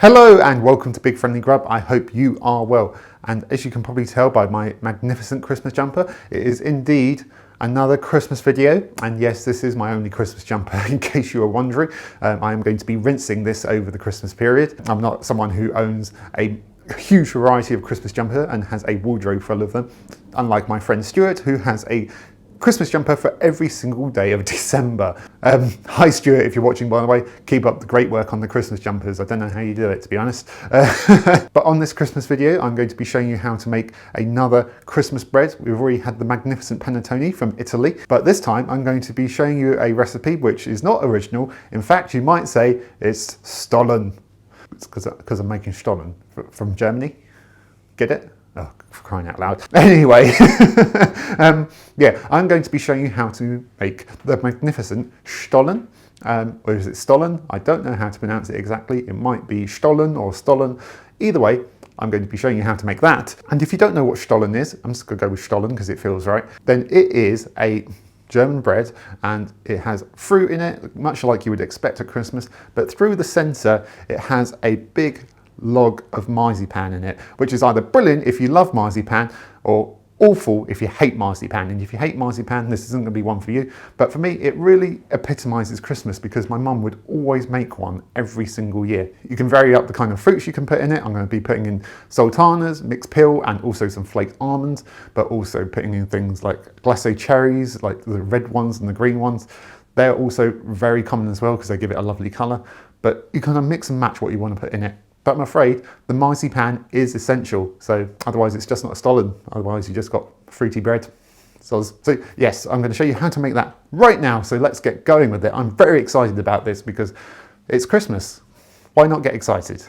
Hello and welcome to Big Friendly Grub. I hope you are well. And as you can probably tell by my magnificent Christmas jumper, it is indeed another Christmas video. And yes, this is my only Christmas jumper, in case you were wondering. I am going to be rinsing this over the Christmas period. I'm not someone who owns a huge variety of Christmas jumper and has a wardrobe full of them, unlike my friend Stuart, who has a Christmas jumper for every single day of December. Hi Stuart, if you're watching, by the way, keep up the great work on the Christmas jumpers. I don't know how you do it, to be honest. But on this Christmas video, I'm going to be showing you how to make another Christmas bread. We've already had the magnificent panettone from Italy, but this time I'm going to be showing you a recipe which is not original. In fact, you might say it's Stollen. It's because I'm making Stollen from Germany. Get it? Oh, for crying out loud. Anyway, yeah, I'm going to be showing you how to make the magnificent Stollen. Or is it Stollen? I don't know how to pronounce it exactly. It might be Stollen or Stollen. Either way, I'm going to be showing you how to make that. And if you don't know what Stollen is, I'm just going to go with Stollen because it feels right, then it is a German bread and it has fruit in it, much like you would expect at Christmas, but through the centre it has a big log of marzipan in it, which is either brilliant if you love marzipan or awful if you hate marzipan. And if you hate marzipan, this isn't going to be one for you. But for me, it really epitomises Christmas because my mum would always make one every single year. You can vary up the kind of fruits you can put in it. I'm going to be putting in sultanas, mixed peel, and also some flaked almonds, but also putting in things like glacé cherries, like the red ones and the green ones. They're also very common as well because they give it a lovely colour. But you kind of mix and match what you want to put in it. But I'm afraid the marzipan is essential, so otherwise it's just not a Stollen. Otherwise you just got fruity bread. So yes, I'm going to show you how to make that right now, so let's get going with it. I'm very excited about this because it's Christmas. Why not get excited?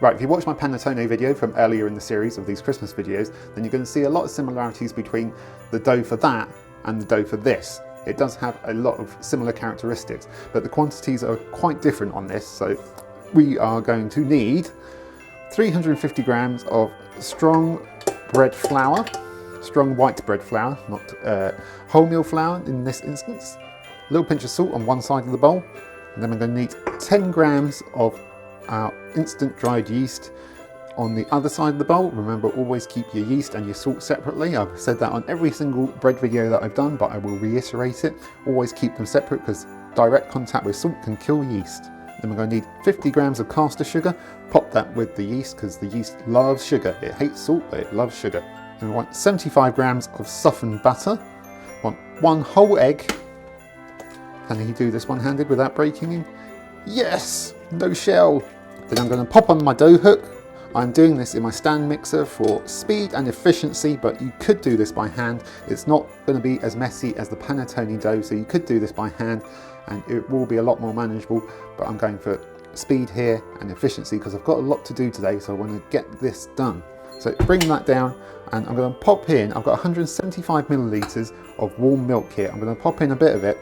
Right, if you watched my panettone video from earlier in the series of these Christmas videos, then you're going to see a lot of similarities between the dough for that and the dough for this. It does have a lot of similar characteristics, but the quantities are quite different on this, so we are going to need 350 grams of strong bread flour, strong white bread flour, not wholemeal flour in this instance, a little pinch of salt on one side of the bowl, and then we're going to need 10 grams of our instant dried yeast on the other side of the bowl. Remember, always keep your yeast and your salt separately. I've said that on every single bread video that I've done, but I will reiterate it. Always keep them separate because direct contact with salt can kill yeast. Then we're going to need 50 grams of caster sugar. Pop that with the yeast because the yeast loves sugar. It hates salt, but it loves sugar. Then we want 75 grams of softened butter. We want 1 whole egg. Can he do this one-handed without breaking him? Yes! No shell! Then I'm going to pop on my dough hook. I'm doing this in my stand mixer for speed and efficiency, but you could do this by hand. It's not going to be as messy as the panettone dough, so you could do this by hand and it will be a lot more manageable, but I'm going for speed here and efficiency because I've got a lot to do today, so I want to get this done. So bring that down and I'm going to pop in, I've got 175 millilitres of warm milk here. I'm going to pop in a bit of it,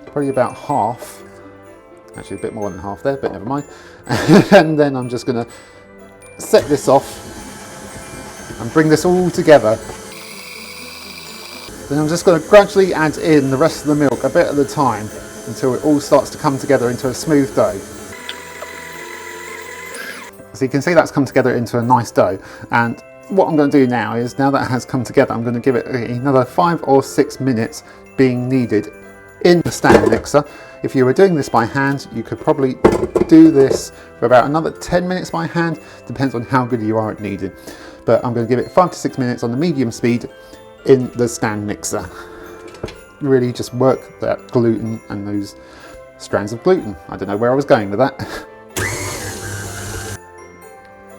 probably about half, actually a bit more than half there, but never mind. And then I'm just going to set this off and bring this all together. Then I'm just going to gradually add in the rest of the milk a bit at a time until it all starts to come together into a smooth dough. So you can see that's come together into a nice dough, and what I'm going to do now is, now that it has come together, I'm going to give it another 5 or 6 minutes being kneaded in the stand mixer. If you were doing this by hand, you could probably do this for about another 10 minutes by hand, depends on how good you are at kneading. But I'm going to give it 5 to 6 minutes on the medium speed in the stand mixer. Really just work that gluten and those strands of gluten. I don't know where I was going with that.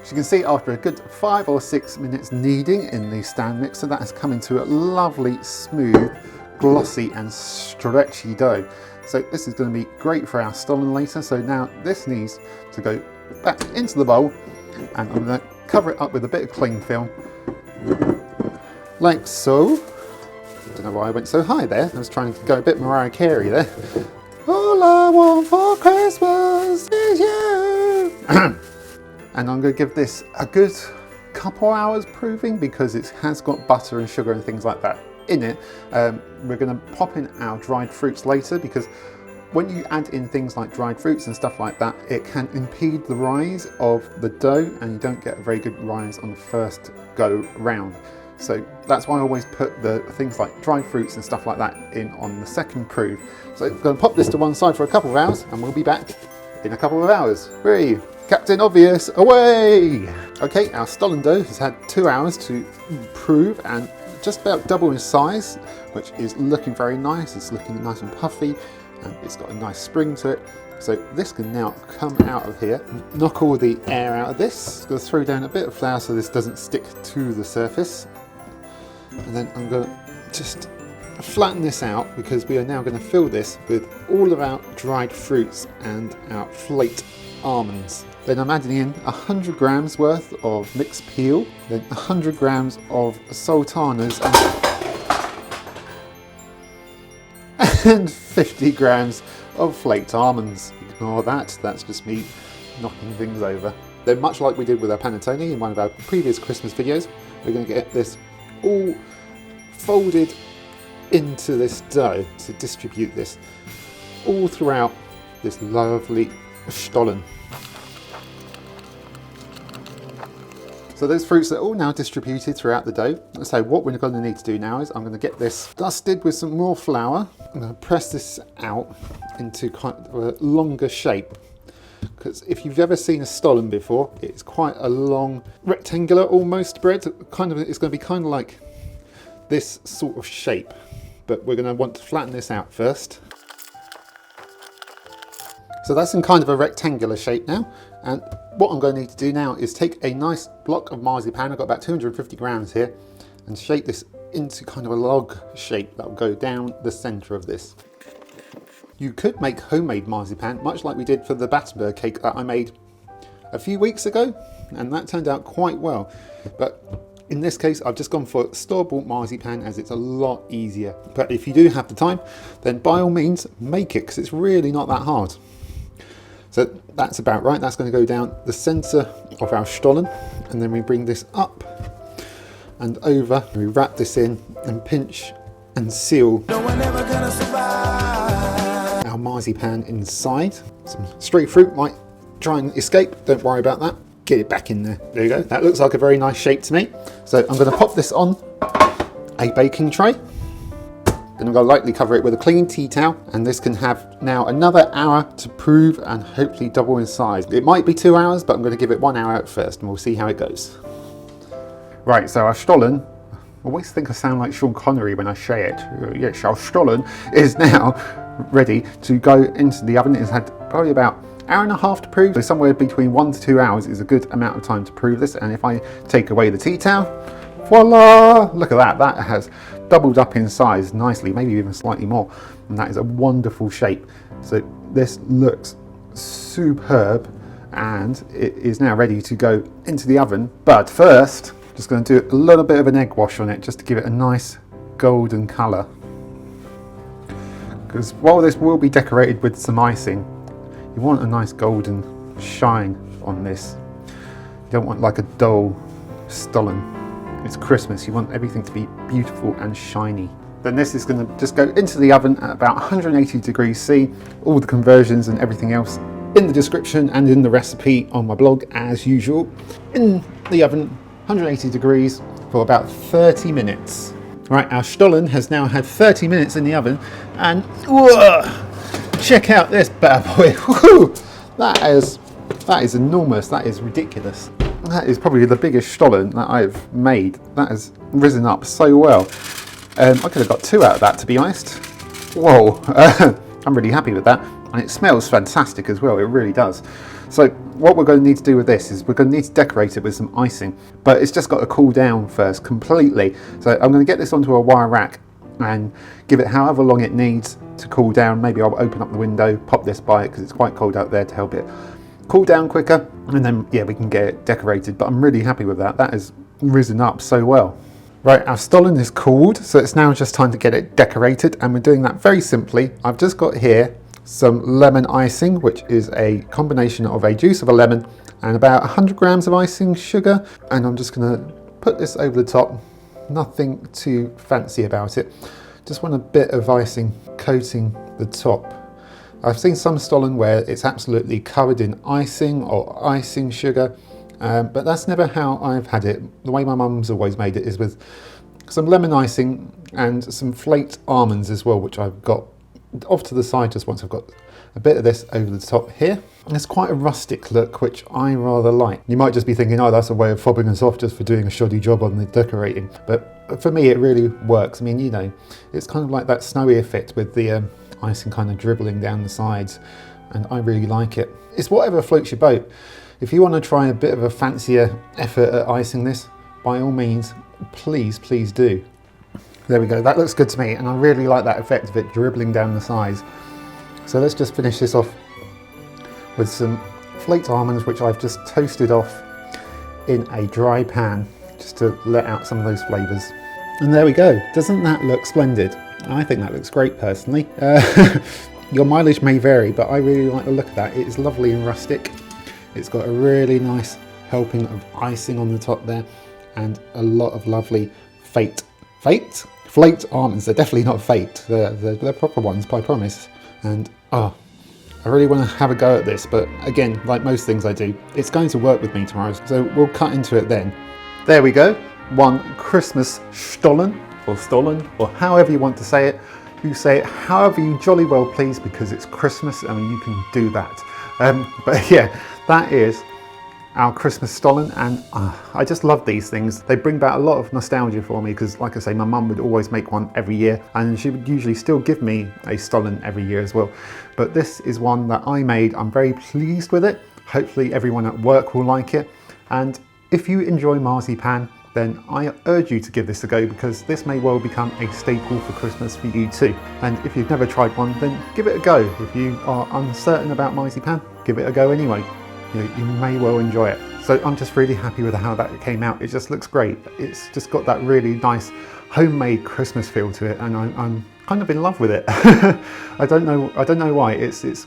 As you can see, after a good 5 or 6 minutes kneading in the stand mixer, that has come into a lovely, smooth, glossy and stretchy dough. So this is going to be great for our Stollen later. So now this needs to go back into the bowl and I'm going to cover it up with a bit of cling film, like so. I don't know why I went so high there. I was trying to go a bit Mariah Carey there. All I want for Christmas is you. And I'm going to give this a good couple hours proving because it has got butter and sugar and things like that in it. We're going to pop in our dried fruits later because when you add in things like dried fruits and stuff like that, it can impede the rise of the dough and you don't get a very good rise on the first go round. So that's why I always put the things like dried fruits and stuff like that in on the second proof. So I'm going to pop this to one side for a couple of hours and we'll be back in a couple of hours. Where are you? Captain Obvious, away! Okay, our Stollen dough has had 2 hours to prove and just about double in size, which is looking very nice. It's looking nice and puffy and it's got a nice spring to it. So this can now come out of here, knock all the air out of this. I'm going to throw down a bit of flour so this doesn't stick to the surface. And then I'm going to just flatten this out because we are now going to fill this with all of our dried fruits and our flaked almonds. Then I'm adding in 100 grams worth of mixed peel, then 100 grams of sultanas and 50 grams of flaked almonds. Ignore that, that's just me knocking things over. Then much like we did with our panettone in one of our previous Christmas videos, we're going to get this all folded into this dough to distribute this all throughout this lovely Stollen. So those fruits are all now distributed throughout the dough. So what we're going to need to do now is I'm going to get this dusted with some more flour. I'm going to press this out into kind of a longer shape. Because if you've ever seen a Stollen before, it's quite a long, rectangular almost bread. Kind of, it's going to be kind of like this sort of shape. But we're going to want to flatten this out first. So that's in kind of a rectangular shape now. And what I'm going to need to do now is take a nice block of marzipan. I've got about 250 grams here, and shape this into kind of a log shape that will go down the center of this. You could make homemade marzipan, much like we did for the Battenberg cake that I made a few weeks ago, and that turned out quite well. But in this case, I've just gone for store-bought marzipan as it's a lot easier. But if you do have the time, then by all means make it, because it's really not that hard. So that's about right. That's going to go down the center of our Stollen, and then we bring this up and over. We wrap this in and pinch and seal our marzipan inside. Some stray fruit might try and escape. Don't worry about that. Get it back in there. There you go. That looks like a very nice shape to me. So I'm going to pop this on a baking tray. Then I'm going to lightly cover it with a clean tea towel, and this can have now another hour to prove and hopefully double in size. It might be 2 hours, but I'm going to give it 1 hour at first and we'll see how it goes. Right, so our Stollen, I always think I sound like Sean Connery when I say it. Yes, our Stollen is now ready to go into the oven. It's had probably about an hour and a half to prove, so somewhere between 1 to 2 hours is a good amount of time to prove this. And if I take away the tea towel, voila! Look at that, that has doubled up in size nicely, maybe even slightly more, and that is a wonderful shape. So this looks superb, and it is now ready to go into the oven. But first, just going to do a little bit of an egg wash on it just to give it a nice golden colour. Because while this will be decorated with some icing, you want a nice golden shine on this. You don't want like a dull Stollen. It's Christmas, you want everything to be beautiful and shiny. Then this is going to just go into the oven at about 180 degrees C. All the conversions and everything else in the description and in the recipe on my blog as usual. In the oven, 180 degrees for about 30 minutes. Right, our Stollen has now had 30 minutes in the oven, and whoa, check out this bad boy. Woo, that is enormous, that is ridiculous. That is probably the biggest Stollen that I've made. That has risen up so well. I could have got 2 out of that, to be honest. Whoa, I'm really happy with that. And it smells fantastic as well, it really does. So what we're going to need to do with this is we're going to need to decorate it with some icing, but it's just got to cool down first completely. So I'm going to get this onto a wire rack and give it however long it needs to cool down. Maybe I'll open up the window, pop this by it because it's quite cold out there, to help it cool down quicker, and then yeah, we can get it decorated. But I'm really happy with that. That has risen up so well. Right, our Stollen is cooled, so it's now just time to get it decorated, and we're doing that very simply. I've just got here some lemon icing, which is a combination of a juice of a lemon and about 100 grams of icing sugar, and I'm just going to put this over the top. Nothing too fancy about it, just want a bit of icing coating the top, I've seen some Stollen where it's absolutely covered in icing or icing sugar, but that's never how I've had it. The way my mum's always made it is with some lemon icing and some flaked almonds as well, which I've got off to the side just once I've got a bit of this over the top here. And it's quite a rustic look, which I rather like. You might just be thinking, oh, that's a way of fobbing us off just for doing a shoddy job on the decorating. But for me, it really works. I mean, you know, it's kind of like that snowy effect with the icing kind of dribbling down the sides, and I really like it. It's whatever floats your boat. If you want to try a bit of a fancier effort at icing this, by all means, please do. There we go, that looks good to me, and I really like that effect of it dribbling down the sides. So let's just finish this off with some flaked almonds, which I've just toasted off in a dry pan, just to let out some of those flavours. And there we go, doesn't that look splendid? I think that looks great personally. Your mileage may vary, but I really like the look of that. It is lovely and rustic. It's got a really nice helping of icing on the top there, and a lot of lovely flaked almonds. They're definitely not faked. They're proper ones, I promise. And I really want to have a go at this, but again, like most things I do, it's going to work with me tomorrow, so we'll cut into it then. There we go, one Christmas Stollen, or Stollen, or however you want to say it. You say it however you jolly well please, because it's Christmas and you can do that. But yeah, that is our Christmas Stollen, and I just love these things. They bring back a lot of nostalgia for me, because like I say, my mum would always make one every year, and she would usually still give me a Stollen every year as well. But this is one that I made. I'm very pleased with it. Hopefully everyone at work will like it, and if you enjoy marzipan, then I urge you to give this a go, because this may well become a staple for Christmas for you too. And if you've never tried one, then give it a go. If you are uncertain about marzipan, give it a go anyway. You may well enjoy it. So I'm just really happy with how that came out. It just looks great. It's just got that really nice homemade Christmas feel to it, and I'm kind of in love with it. I don't know why. It's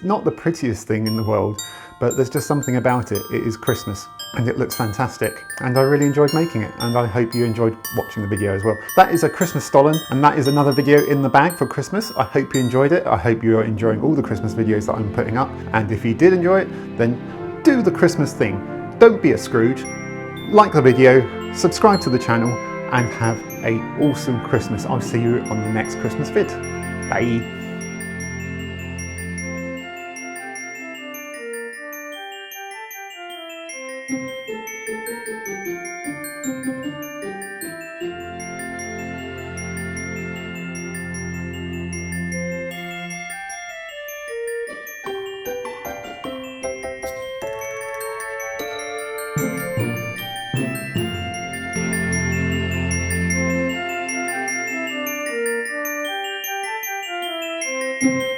not the prettiest thing in the world, but there's just something about it. It is Christmas, and it looks fantastic, and I really enjoyed making it, and I hope you enjoyed watching the video as well. That is a Christmas Stollen, and that is another video in the bag for Christmas. I hope you enjoyed it. I hope you are enjoying all the Christmas videos that I'm putting up, and if you did enjoy it, then do the Christmas thing. Don't be a Scrooge. Like the video, subscribe to the channel, and have an awesome Christmas. I'll see you on the next Christmas vid. Bye. Thank you.